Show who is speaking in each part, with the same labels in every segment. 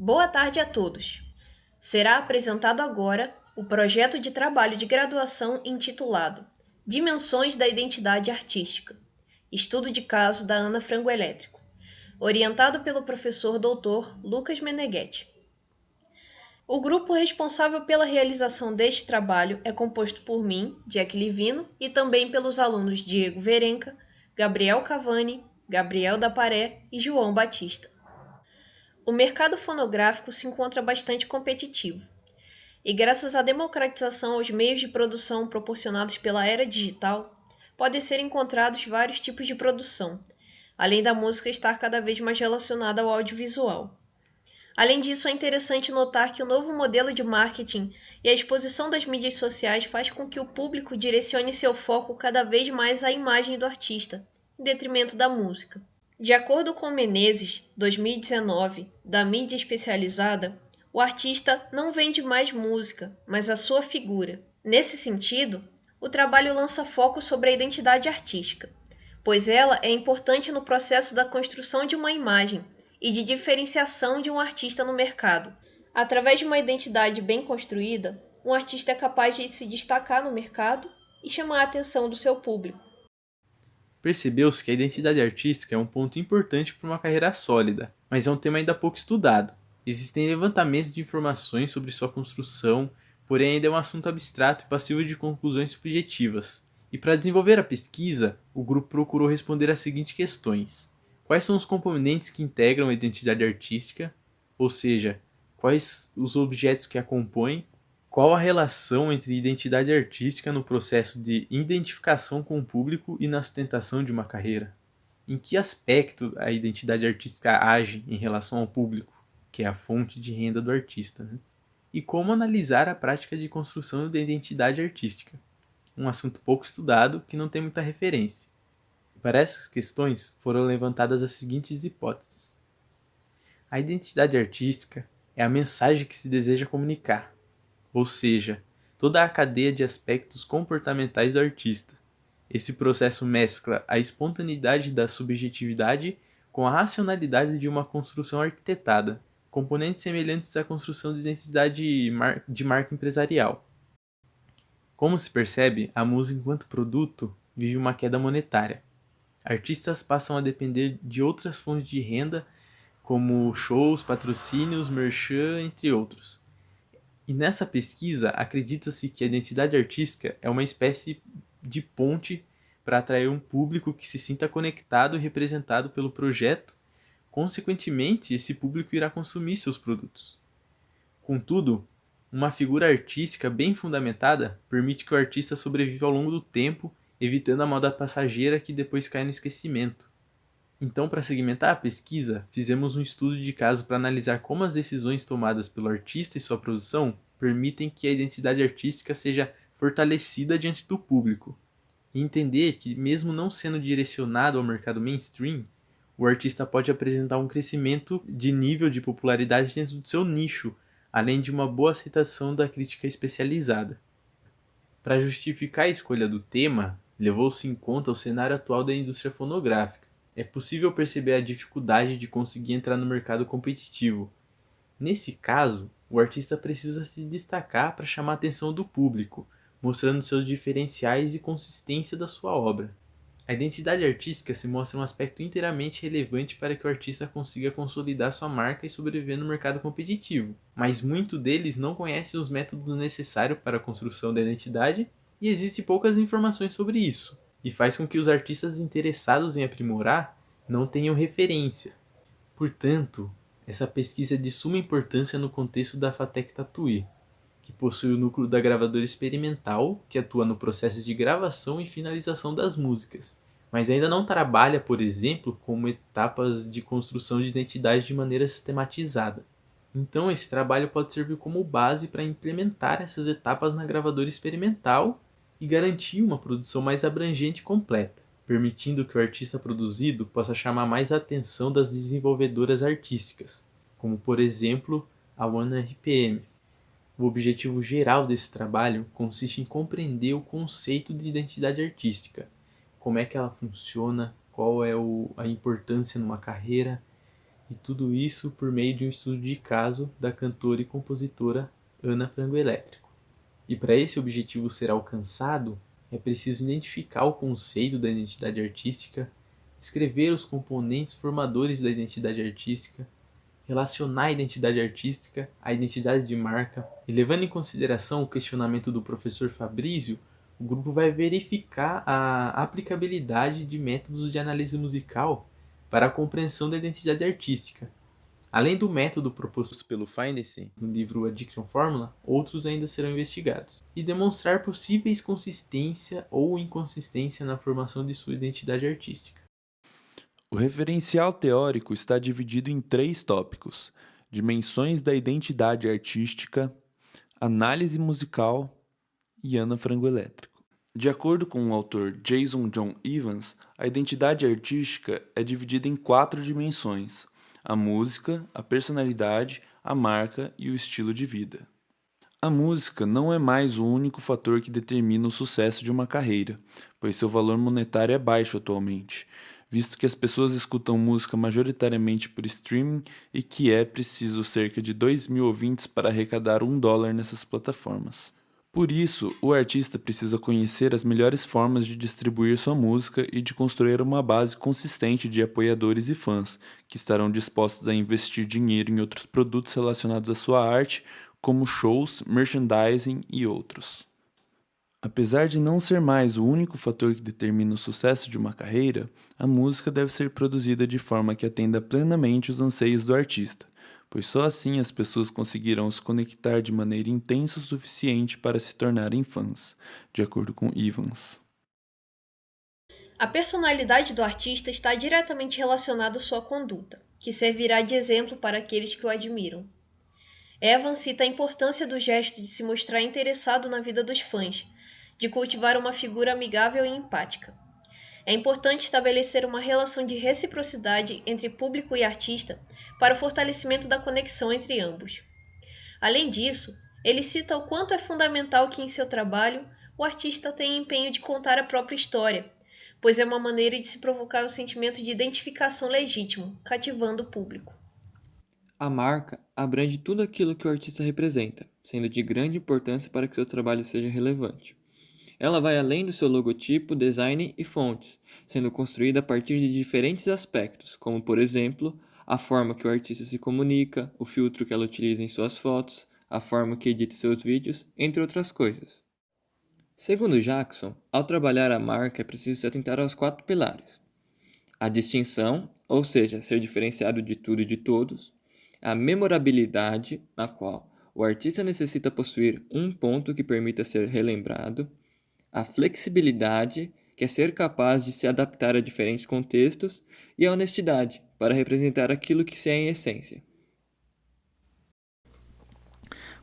Speaker 1: Boa tarde a todos. Será apresentado agora o projeto de trabalho de graduação intitulado Dimensões da Identidade Artística, estudo de caso da Ana Frango Elétrico, orientado pelo professor doutor Lucas Meneghetti. O grupo responsável pela realização deste trabalho é composto por mim, Jack Livino, e também pelos alunos Diego Verenca, Gabriel Cavani, Gabriel da Paré e João Batista. O mercado fonográfico se encontra bastante competitivo, e graças à democratização aos meios de produção proporcionados pela era digital, podem ser encontrados vários tipos de produção, além da música estar cada vez mais relacionada ao audiovisual. Além disso, é interessante notar que o novo modelo de marketing e a exposição das mídias sociais faz com que o público direcione seu foco cada vez mais à imagem do artista, em detrimento da música. De acordo com Menezes, 2019, da mídia especializada, o artista não vende mais música, mas a sua figura. Nesse sentido, o trabalho lança foco sobre a identidade artística, pois ela é importante no processo da construção de uma imagem e de diferenciação de um artista no mercado. Através de uma identidade bem construída, um artista é capaz de se destacar no mercado e chamar a atenção do seu público.
Speaker 2: Percebeu-se que a identidade artística é um ponto importante para uma carreira sólida, mas é um tema ainda pouco estudado. Existem levantamentos de informações sobre sua construção, porém ainda é um assunto abstrato e passivo de conclusões subjetivas. E para desenvolver a pesquisa, o grupo procurou responder as seguintes questões: quais são os componentes que integram a identidade artística, ou seja, quais os objetos que a compõem, qual a relação entre identidade artística no processo de identificação com o público e na sustentação de uma carreira? Em que aspecto a identidade artística age em relação ao público, que é a fonte de renda do artista, né? E como analisar a prática de construção da identidade artística? Um assunto pouco estudado que não tem muita referência. Para essas questões foram levantadas as seguintes hipóteses: a identidade artística é a mensagem que se deseja comunicar, ou seja, toda a cadeia de aspectos comportamentais do artista. Esse processo mescla a espontaneidade da subjetividade com a racionalidade de uma construção arquitetada, componentes semelhantes à construção de identidade de marca empresarial. Como se percebe, a música enquanto produto vive uma queda monetária. Artistas passam a depender de outras fontes de renda, como shows, patrocínios, merchan, entre outros. E nessa pesquisa, acredita-se que a identidade artística é uma espécie de ponte para atrair um público que se sinta conectado e representado pelo projeto. Consequentemente, esse público irá consumir seus produtos. Contudo, uma figura artística bem fundamentada permite que o artista sobreviva ao longo do tempo, evitando a moda passageira que depois cai no esquecimento. Então, para segmentar a pesquisa, fizemos um estudo de caso para analisar como as decisões tomadas pelo artista e sua produção permitem que a identidade artística seja fortalecida diante do público. E entender que, mesmo não sendo direcionado ao mercado mainstream, o artista pode apresentar um crescimento de nível de popularidade dentro do seu nicho, além de uma boa aceitação da crítica especializada. Para justificar a escolha do tema, levou-se em conta o cenário atual da indústria fonográfica. É possível perceber a dificuldade de conseguir entrar no mercado competitivo. Nesse caso, o artista precisa se destacar para chamar a atenção do público, mostrando seus diferenciais e consistência da sua obra. A identidade artística se mostra um aspecto inteiramente relevante para que o artista consiga consolidar sua marca e sobreviver no mercado competitivo, mas muitos deles não conhecem os métodos necessários para a construção da identidade e existem poucas informações sobre isso, e faz com que os artistas interessados em aprimorar não tenham referência. Portanto, essa pesquisa é de suma importância no contexto da Fatec Tatuí, que possui o núcleo da gravadora experimental, que atua no processo de gravação e finalização das músicas, mas ainda não trabalha, por exemplo, como etapas de construção de identidade de maneira sistematizada. Então, esse trabalho pode servir como base para implementar essas etapas na gravadora experimental e garantir uma produção mais abrangente e completa, permitindo que o artista produzido possa chamar mais a atenção das desenvolvedoras artísticas, como por exemplo a OneRPM. O objetivo geral desse trabalho consiste em compreender o conceito de identidade artística, como é que ela funciona, qual é a importância numa carreira E tudo isso por meio de um estudo de caso da cantora e compositora Ana Frango Elétrico. E para esse objetivo ser alcançado, é preciso identificar o conceito da identidade artística, descrever os componentes formadores da identidade artística, relacionar a identidade artística à identidade de marca, e levando em consideração o questionamento do professor Fabrício, o grupo vai verificar a aplicabilidade de métodos de análise musical para a compreensão da identidade artística. Além do método proposto pelo Feindesen no livro Addiction Formula, outros ainda serão investigados, e demonstrar possíveis consistência ou inconsistência na formação de sua identidade artística.
Speaker 3: O referencial teórico está dividido em 3 tópicos: dimensões da identidade artística, análise musical e Ana Frango Elétrico. De acordo com o autor Jason John Evans, a identidade artística é dividida em 4 dimensões: a música, a personalidade, a marca e o estilo de vida. A música não é mais o único fator que determina o sucesso de uma carreira, pois seu valor monetário é baixo atualmente, visto que as pessoas escutam música majoritariamente por streaming e que é preciso cerca de 2.000 ouvintes para arrecadar $1 nessas plataformas. Por isso, o artista precisa conhecer as melhores formas de distribuir sua música e de construir uma base consistente de apoiadores e fãs, que estarão dispostos a investir dinheiro em outros produtos relacionados à sua arte, como shows, merchandising e outros. Apesar de não ser mais o único fator que determina o sucesso de uma carreira, a música deve ser produzida de forma que atenda plenamente os anseios do artista, pois só assim as pessoas conseguirão se conectar de maneira intensa o suficiente para se tornarem fãs, de acordo com Evans.
Speaker 1: A personalidade do artista está diretamente relacionada à sua conduta, que servirá de exemplo para aqueles que o admiram. Evans cita a importância do gesto de se mostrar interessado na vida dos fãs, de cultivar uma figura amigável e empática. É importante estabelecer uma relação de reciprocidade entre público e artista para o fortalecimento da conexão entre ambos. Além disso, ele cita o quanto é fundamental que em seu trabalho o artista tenha empenho de contar a própria história, pois é uma maneira de se provocar o sentimento de identificação legítimo, cativando o público.
Speaker 4: A marca abrange tudo aquilo que o artista representa, sendo de grande importância para que seu trabalho seja relevante. Ela vai além do seu logotipo, design e fontes, sendo construída a partir de diferentes aspectos, como, por exemplo, a forma que o artista se comunica, o filtro que ela utiliza em suas fotos, a forma que edita seus vídeos, entre outras coisas. Segundo Jackson, ao trabalhar a marca é preciso se atentar aos 4 pilares: a distinção, ou seja, ser diferenciado de tudo e de todos; a memorabilidade, na qual o artista necessita possuir um ponto que permita ser relembrado; a flexibilidade, que é ser capaz de se adaptar a diferentes contextos; e a honestidade, para representar aquilo que se é em essência.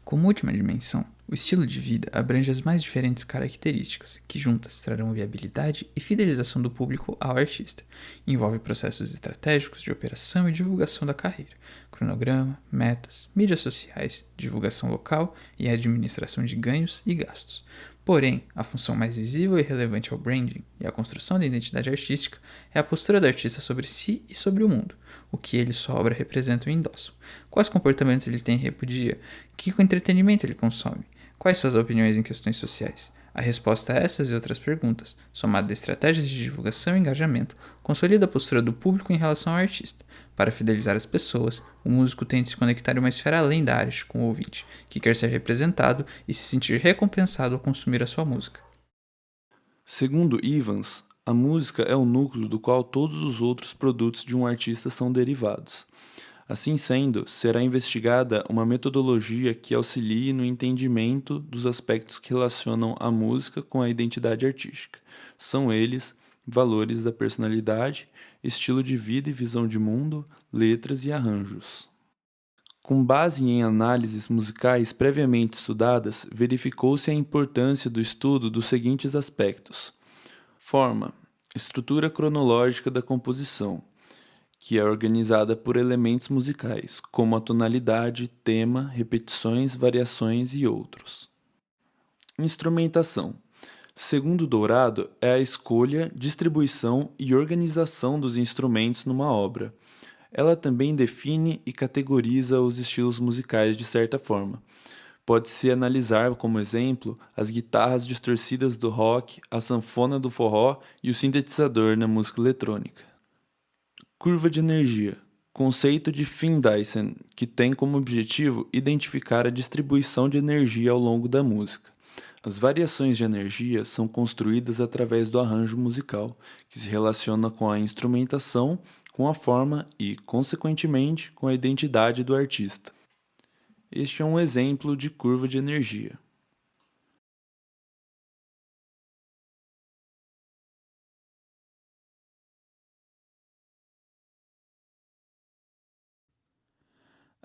Speaker 5: Como última dimensão, o estilo de vida abrange as mais diferentes características, que juntas trarão viabilidade e fidelização do público ao artista. Envolve processos estratégicos de operação e divulgação da carreira, cronograma, metas, mídias sociais, divulgação local e administração de ganhos e gastos. Porém, a função mais visível e relevante ao branding e à construção da identidade artística é a postura do artista sobre si e sobre o mundo, o que ele e sua obra representam e endossam, quais comportamentos ele tem e repudia, que entretenimento ele consome, quais suas opiniões em questões sociais. A resposta a essas e outras perguntas, somada a estratégias de divulgação e engajamento, consolida a postura do público em relação ao artista. Para fidelizar as pessoas, o músico tem de se conectar em uma esfera além da arte com o ouvinte, que quer ser representado e se sentir recompensado ao consumir a sua música.
Speaker 3: Segundo Evans, a música é o núcleo do qual todos os outros produtos de um artista são derivados. Assim sendo, será investigada uma metodologia que auxilie no entendimento dos aspectos que relacionam a música com a identidade artística. São eles: valores da personalidade, estilo de vida e visão de mundo, letras e arranjos. Com base em análises musicais previamente estudadas, verificou-se a importância do estudo dos seguintes aspectos: forma, estrutura cronológica da composição, que é organizada por elementos musicais, como a tonalidade, tema, repetições, variações e outros. Instrumentação. Segundo Dourado, é a escolha, distribuição e organização dos instrumentos numa obra. Ela também define e categoriza os estilos musicais de certa forma. Pode-se analisar como exemplo as guitarras distorcidas do rock, a sanfona do forró e o sintetizador na música eletrônica. Curva de energia. Conceito de Finn-Dyson, que tem como objetivo identificar a distribuição de energia ao longo da música. As variações de energia são construídas através do arranjo musical, que se relaciona com a instrumentação, com a forma e, consequentemente, com a identidade do artista. Este é um exemplo de curva de energia.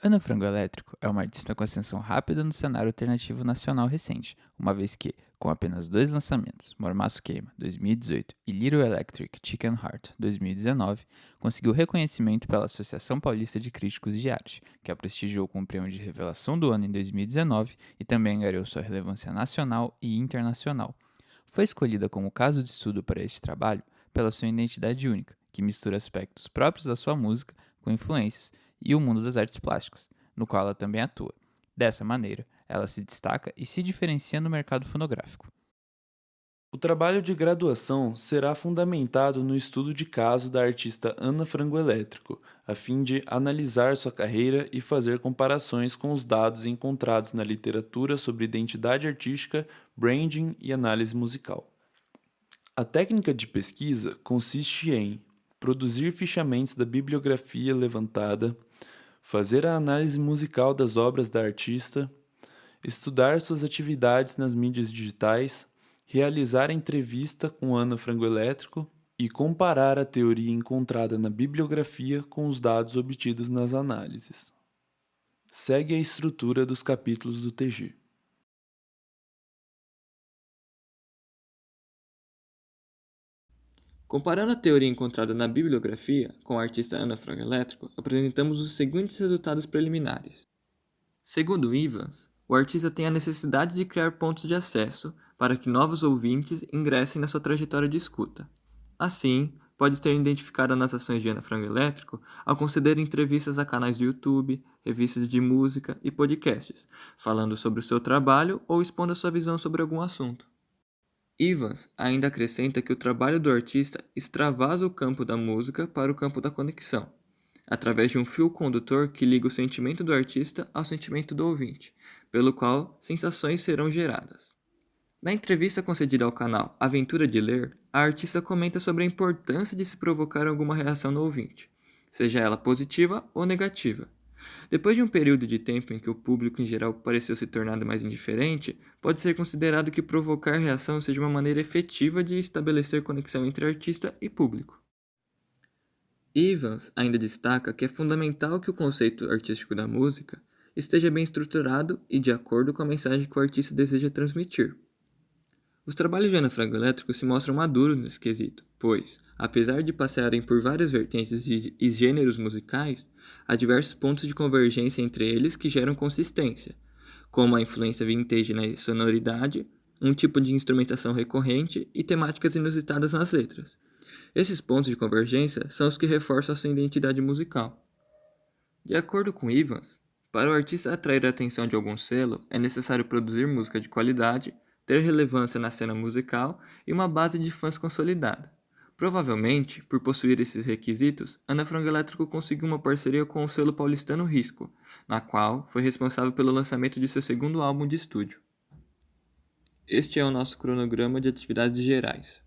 Speaker 5: Ana Frango Elétrico é uma artista com ascensão rápida no cenário alternativo nacional recente, uma vez que, com apenas 2 lançamentos, Mormaço Queima, 2018, e Little Electric Chicken Heart, 2019, conseguiu reconhecimento pela Associação Paulista de Críticos de Arte, que a prestigiou com o Prêmio de Revelação do Ano em 2019 e também angariou sua relevância nacional e internacional. Foi escolhida como caso de estudo para este trabalho pela sua identidade única, que mistura aspectos próprios da sua música com influências e o mundo das artes plásticas, no qual ela também atua. Dessa maneira, ela se destaca e se diferencia no mercado fonográfico.
Speaker 3: O trabalho de graduação será fundamentado no estudo de caso da artista Ana Frango Elétrico, a fim de analisar sua carreira e fazer comparações com os dados encontrados na literatura sobre identidade artística, branding e análise musical. A técnica de pesquisa consiste em produzir fichamentos da bibliografia levantada, fazer a análise musical das obras da artista, estudar suas atividades nas mídias digitais, realizar a entrevista com Ana Frango Elétrico e comparar a teoria encontrada na bibliografia com os dados obtidos nas análises. Segue a estrutura dos capítulos do TG.
Speaker 4: Comparando a teoria encontrada na bibliografia com a artista Ana Frango Elétrico, apresentamos os seguintes resultados preliminares. Segundo Evans, o artista tem a necessidade de criar pontos de acesso para que novos ouvintes ingressem na sua trajetória de escuta. Assim, pode ter identificado nas ações de Ana Frango Elétrico ao conceder entrevistas a canais do YouTube, revistas de música e podcasts, falando sobre o seu trabalho ou expondo a sua visão sobre algum assunto. Evans ainda acrescenta que o trabalho do artista extravasa o campo da música para o campo da conexão, através de um fio condutor que liga o sentimento do artista ao sentimento do ouvinte, pelo qual sensações serão geradas. Na entrevista concedida ao canal Aventura de Ler, a artista comenta sobre a importância de se provocar alguma reação no ouvinte, seja ela positiva ou negativa. Depois de um período de tempo em que o público em geral pareceu se tornar mais indiferente, pode ser considerado que provocar reação seja uma maneira efetiva de estabelecer conexão entre artista e público. Evans ainda destaca que é fundamental que o conceito artístico da música esteja bem estruturado e de acordo com a mensagem que o artista deseja transmitir. Os trabalhos de Ana Frango Elétrico se mostram maduros nesse quesito, pois, apesar de passarem por várias vertentes e gêneros musicais, há diversos pontos de convergência entre eles que geram consistência, como a influência vintage na sonoridade, um tipo de instrumentação recorrente e temáticas inusitadas nas letras. Esses pontos de convergência são os que reforçam a sua identidade musical. De acordo com Evans, para o artista atrair a atenção de algum selo, é necessário produzir música de qualidade, ter relevância na cena musical e uma base de fãs consolidada. Provavelmente, por possuir esses requisitos, Ana Frango Elétrico conseguiu uma parceria com o selo paulistano Risco, na qual foi responsável pelo lançamento de seu segundo álbum de estúdio. Este é o nosso cronograma de atividades gerais.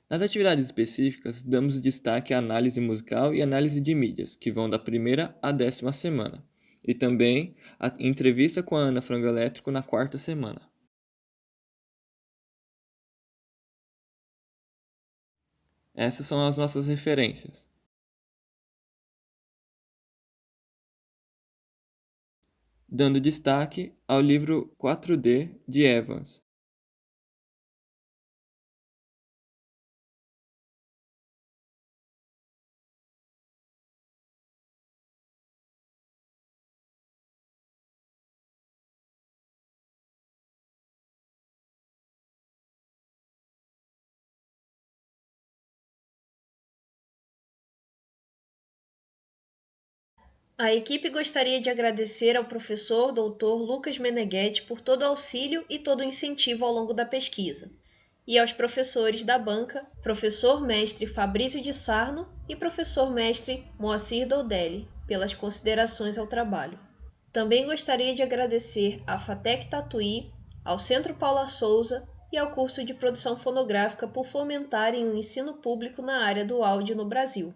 Speaker 4: Nas atividades específicas, damos destaque à análise musical e análise de mídias, que vão da primeira à 10ª semana, e também a entrevista com a Ana Frango Elétrico na 4ª semana. Essas são as nossas referências. Dando destaque ao livro 4D de Evans,
Speaker 1: A equipe gostaria de agradecer ao professor Dr. Lucas Meneghetti por todo o auxílio e todo o incentivo ao longo da pesquisa, e aos professores da banca, professor mestre Fabrício de Sarno e professor mestre Moacir Doudelli, pelas considerações ao trabalho. Também gostaria de agradecer à FATEC Tatuí, ao Centro Paula Souza e ao curso de produção fonográfica por fomentarem o ensino público na área do áudio no Brasil.